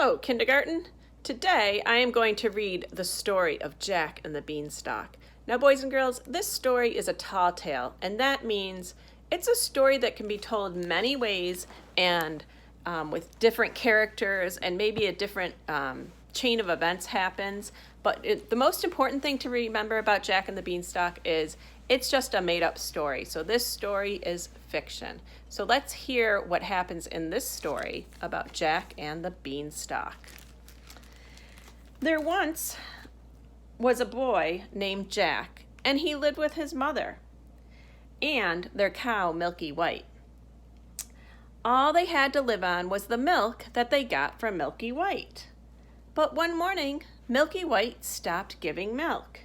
Hello, kindergarten. Today I am going to read the story of Jack and the Beanstalk. Now, boys and girls, this story is a tall tale, and that means it's a story that can be told many ways and with different characters, and maybe a different chain of events happens. But the most important thing to remember about Jack and the Beanstalk is it's just a made-up story. So this story is fiction. So let's hear what happens in this story about Jack and the Beanstalk. There once was a boy named Jack, and he lived with his mother and their cow, Milky White. All they had to live on was the milk that they got from Milky White. But one morning, Milky White stopped giving milk,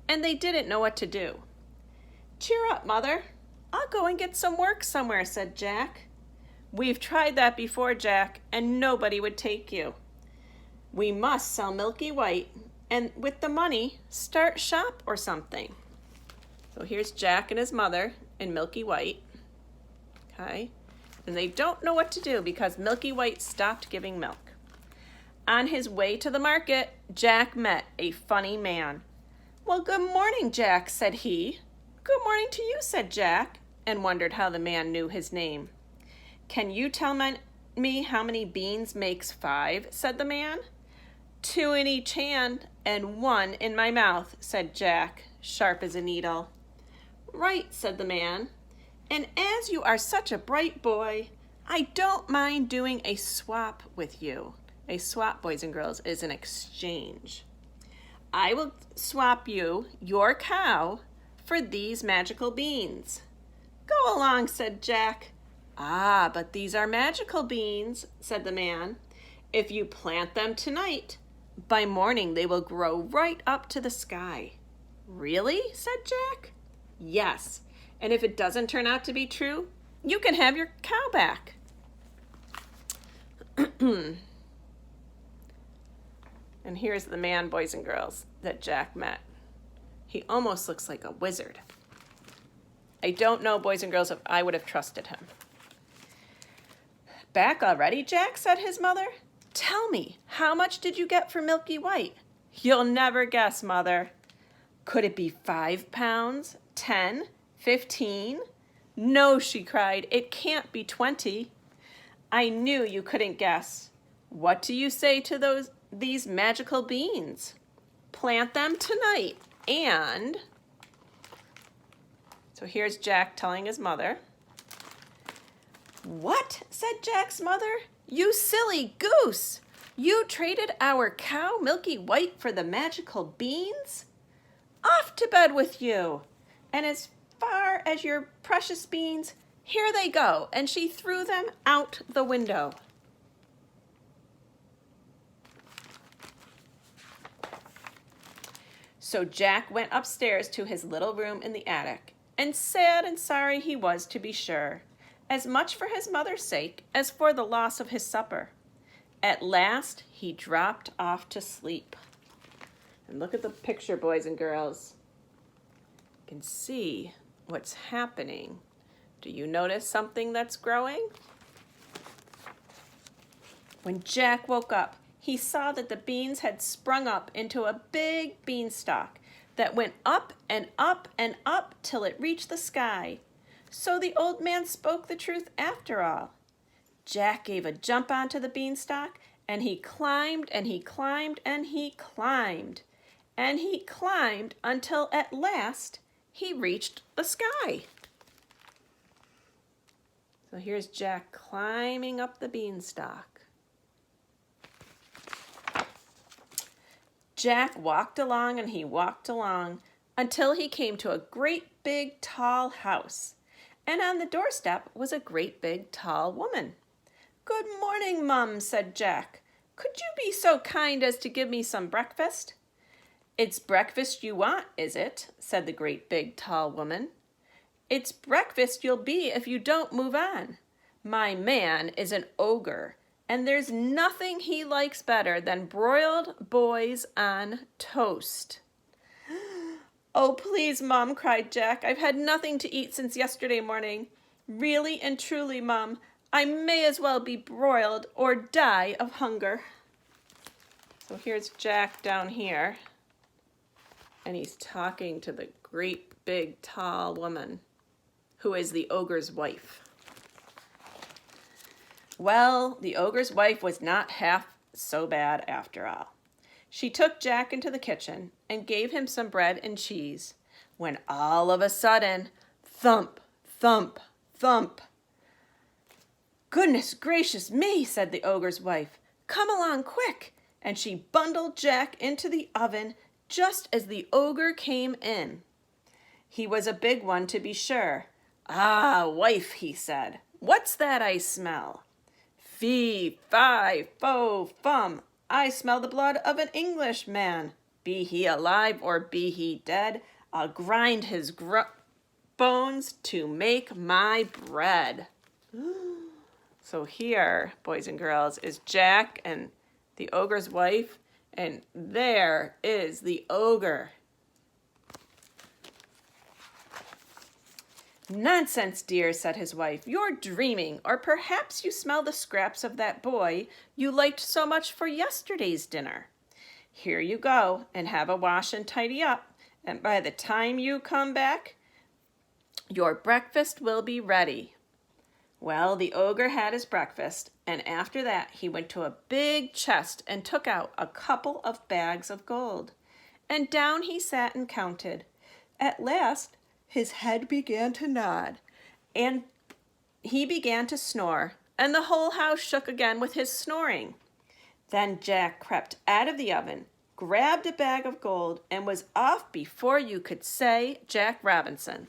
and they didn't know what to do. "Cheer up, Mother. I'll go and get some work somewhere," said Jack. "We've tried that before, Jack, and nobody would take you. We must sell Milky White, and with the money, start shop or something." So here's Jack and his mother and Milky White. Okay, and they don't know what to do because Milky White stopped giving milk. On his way to the market, Jack met a funny man. "Well, good morning, Jack," said he. "Good morning to you," said Jack, and wondered how the man knew his name. "Can you tell me how many beans makes 5, said the man. "2 in each hand and 1 in my mouth," said Jack, sharp as a needle. "Right," said the man. "And as you are such a bright boy, I don't mind doing a swap with you." A swap, boys and girls, is an exchange. "I will swap you your cow for these magical beans." "Go along," said Jack. "Ah, but these are magical beans," said the man. "If you plant them tonight, by morning they will grow right up to the sky." "Really?" said Jack. "Yes, and if it doesn't turn out to be true, you can have your cow back." And here's the man, boys and girls, that Jack met. He almost looks like a wizard. I don't know, boys and girls, if I would have trusted him. "Back already, Jack?" said his mother. "Tell me, how much did you get for Milky White?" "You'll never guess, Mother." "Could it be 5 pounds, 10, 15? "No," she cried, "it can't be 20. "I knew you couldn't guess. What do you say to these magical beans? Plant them tonight and..." So here's Jack telling his mother. "What?" said Jack's mother. "You silly goose! You traded our cow Milky White for the magical beans? Off to bed with you! And as far as your precious beans, here they go!" And she threw them out the window. So Jack went upstairs to his little room in the attic, and sad and sorry he was, to be sure, as much for his mother's sake as for the loss of his supper. At last he dropped off to sleep. And look at the picture, boys and girls. You can see what's happening. Do you notice something that's growing? When Jack woke up, he saw that the beans had sprung up into a big beanstalk that went up and up and up till it reached the sky. So the old man spoke the truth after all. Jack gave a jump onto the beanstalk, and he climbed and he climbed and he climbed. And he climbed until at last he reached the sky. So here's Jack climbing up the beanstalk. Jack walked along and he walked along until he came to a great big tall house. And on the doorstep was a great big tall woman. "Good morning, Mum," said Jack. "Could you be so kind as to give me some breakfast?" "It's breakfast you want, is it?" said the great big tall woman. "It's breakfast you'll be if you don't move on. My man is an ogre, and there's nothing he likes better than broiled boys on toast." "Oh, please, Mum," cried Jack. "I've had nothing to eat since yesterday morning. Really and truly, Mum, I may as well be broiled or die of hunger." So here's Jack down here, and he's talking to the great big tall woman who is the ogre's wife. Well, the ogre's wife was not half so bad after all. She took Jack into the kitchen and gave him some bread and cheese, when all of a sudden, thump, thump, thump. "Goodness gracious me," said the ogre's wife. "Come along quick." And she bundled Jack into the oven just as the ogre came in. He was a big one, to be sure. "Ah, wife," he said, "what's that I smell?" "Fee, fi, fo, fum, I smell the blood of an Englishman. Be he alive or be he dead, I'll grind his bones to make my bread." So here, boys and girls, is Jack and the ogre's wife, and there is the ogre. "Nonsense, dear," said his wife. "You're dreaming, or perhaps you smell the scraps of that boy you liked so much for yesterday's dinner. Here you go, and have a wash and tidy up, and by the time you come back, your breakfast will be ready." Well, the ogre had his breakfast, and after that he went to a big chest and took out a couple of bags of gold. And down he sat and counted. At last his head began to nod, and he began to snore, and the whole house shook again with his snoring. Then Jack crept out of the oven, grabbed a bag of gold, and was off before you could say Jack Robinson.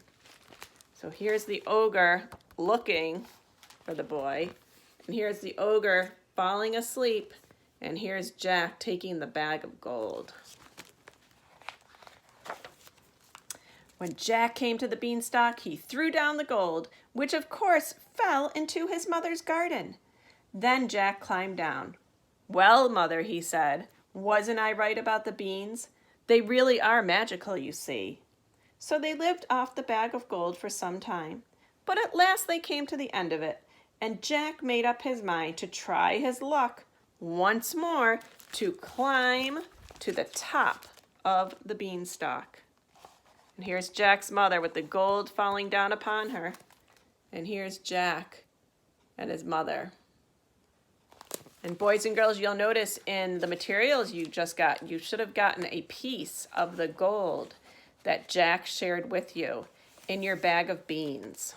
So here's the ogre looking for the boy, and here's the ogre falling asleep, and here's Jack taking the bag of gold. When Jack came to the beanstalk, he threw down the gold, which of course fell into his mother's garden. Then Jack climbed down. "Well, mother," he said, "wasn't I right about the beans? They really are magical, you see." So they lived off the bag of gold for some time, but at last they came to the end of it, and Jack made up his mind to try his luck once more to climb to the top of the beanstalk. And here's Jack's mother with the gold falling down upon her. And here's Jack and his mother. And boys and girls, you'll notice in the materials you just got, you should have gotten a piece of the gold that Jack shared with you in your bag of beans.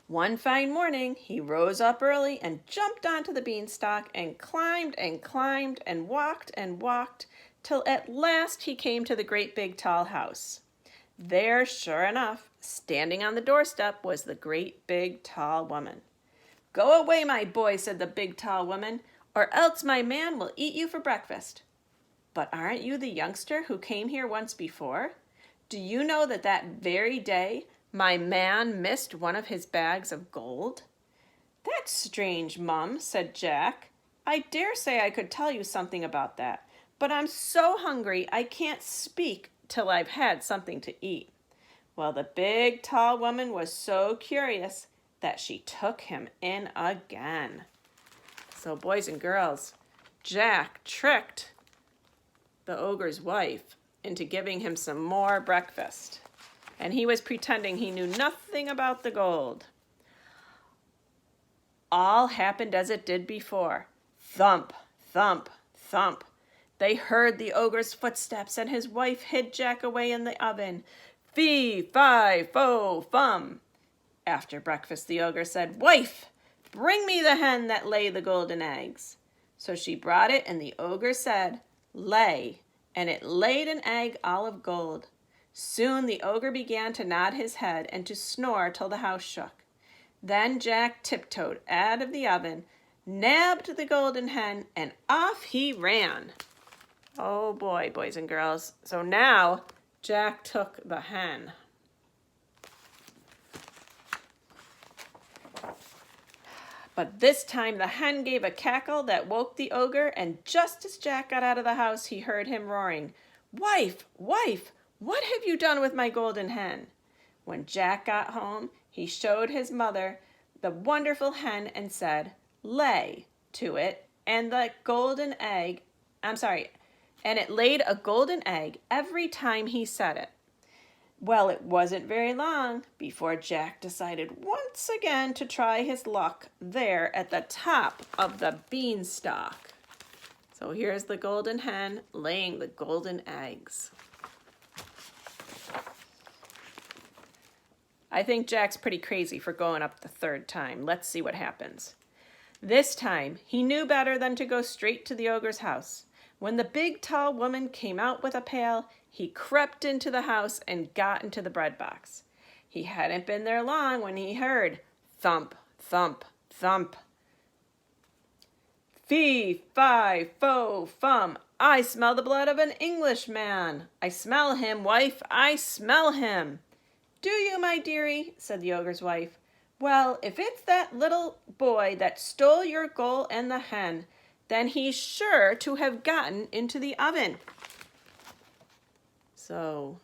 One fine morning, he rose up early and jumped onto the beanstalk and climbed and walked till at last he came to the great big tall house. There, sure enough, standing on the doorstep was the great big tall woman. "Go away, my boy," said the big tall woman, "or else my man will eat you for breakfast." "But aren't you the youngster who came here once before? Do you know that that very day my man missed one of his bags of gold?" "That's strange, Mum," said Jack. "I dare say I could tell you something about that, but I'm so hungry I can't speak till I've had something to eat." Well, the big tall woman was so curious that she took him in again. So boys and girls, Jack tricked the ogre's wife into giving him some more breakfast. And he was pretending he knew nothing about the gold. All happened as it did before. Thump, thump, thump. They heard the ogre's footsteps, and his wife hid Jack away in the oven. Fee, fi, fo, fum. After breakfast, the ogre said, "Wife, bring me the hen that lay the golden eggs." So she brought it, and the ogre said, "Lay," and it laid an egg all of gold. Soon the ogre began to nod his head and to snore till the house shook. Then Jack tiptoed out of the oven, nabbed the golden hen, and off he ran. Oh boy, boys and girls. So now Jack took the hen. But this time the hen gave a cackle that woke the ogre, and just as Jack got out of the house, he heard him roaring, "Wife, wife, what have you done with my golden hen?" When Jack got home, he showed his mother the wonderful hen and said, "Lay," to it, and the golden egg and it laid a golden egg every time he said it. Well, it wasn't very long before Jack decided once again to try his luck there at the top of the beanstalk. So here's the golden hen laying the golden eggs. I think Jack's pretty crazy for going up the third time. Let's see what happens. This time, he knew better than to go straight to the ogre's house. When the big, tall woman came out with a pail, he crept into the house and got into the bread box. He hadn't been there long when he heard thump, thump, thump. Fee, fi, fo, fum, I smell the blood of an Englishman. I smell him, wife, I smell him. Do you, my dearie? Said the ogre's wife. Well, if it's that little boy that stole your gold and the hen, then he's sure to have gotten into the oven. So,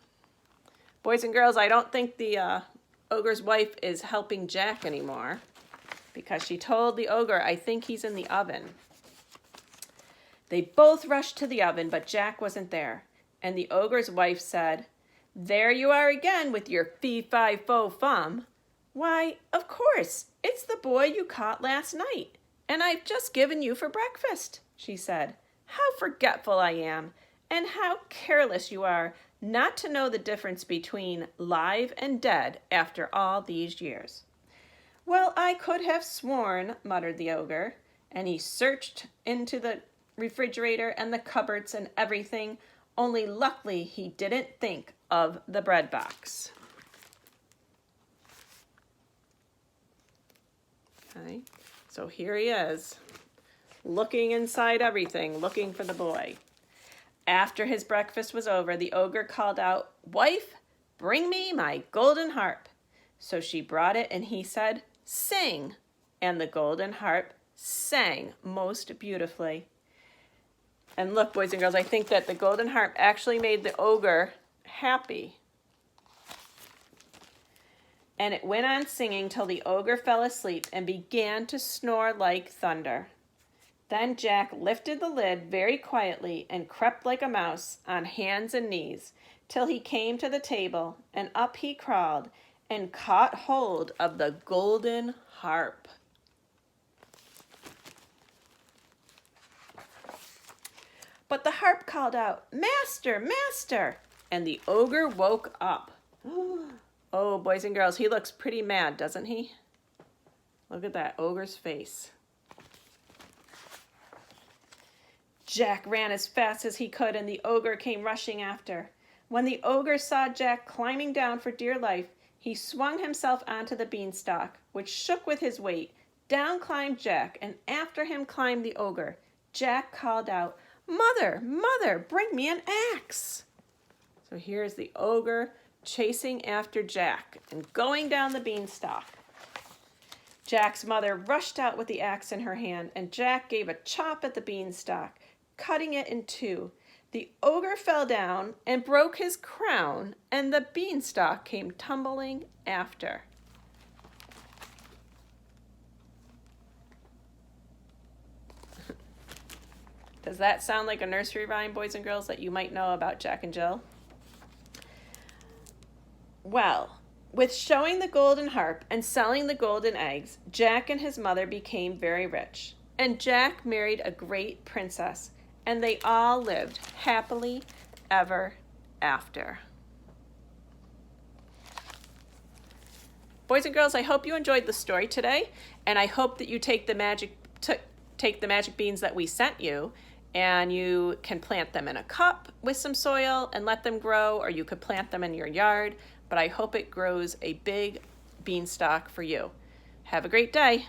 boys and girls, I don't think the ogre's wife is helping Jack anymore because she told the ogre, I think he's in the oven. They both rushed to the oven, but Jack wasn't there. And the ogre's wife said, there you are again with your fee-fi-fo-fum. Why, of course, it's the boy you caught last night, and I've just given you for breakfast, she said. How forgetful I am, and how careless you are not to know the difference between live and dead after all these years. Well, I could have sworn, muttered the ogre, and he searched into the refrigerator and the cupboards and everything, only luckily he didn't think of the bread box. Okay, so here he is, looking inside everything, looking for the boy. After his breakfast was over, the ogre called out, wife, bring me my golden harp. So she brought it, and he said, sing. And the golden harp sang most beautifully. And look, boys and girls, I think that the golden harp actually made the ogre happy. And it went on singing till the ogre fell asleep and began to snore like thunder. Then Jack lifted the lid very quietly and crept like a mouse on hands and knees till he came to the table, and up he crawled and caught hold of the golden harp. But the harp called out, Master, Master! And the ogre woke up. Oh, boys and girls, he looks pretty mad, doesn't he? Look at that ogre's face. Jack ran as fast as he could, and the ogre came rushing after. When the ogre saw Jack climbing down for dear life, he swung himself onto the beanstalk, which shook with his weight. Down climbed Jack, and after him climbed the ogre. Jack called out, Mother, Mother, bring me an axe. So here's the ogre chasing after Jack and going down the beanstalk. Jack's mother rushed out with the axe in her hand, and Jack gave a chop at the beanstalk, cutting it in two. The ogre fell down and broke his crown, and the beanstalk came tumbling after. Does that sound like a nursery rhyme, boys and girls, that you might know about Jack and Jill? Well, with showing the golden harp and selling the golden eggs, Jack and his mother became very rich. And Jack married a great princess, and they all lived happily ever after. Boys and girls, I hope you enjoyed the story today, and I hope that you take the magic beans that we sent you, and you can plant them in a cup with some soil and let them grow, or you could plant them in your yard, but I hope it grows a big beanstalk for you. Have a great day.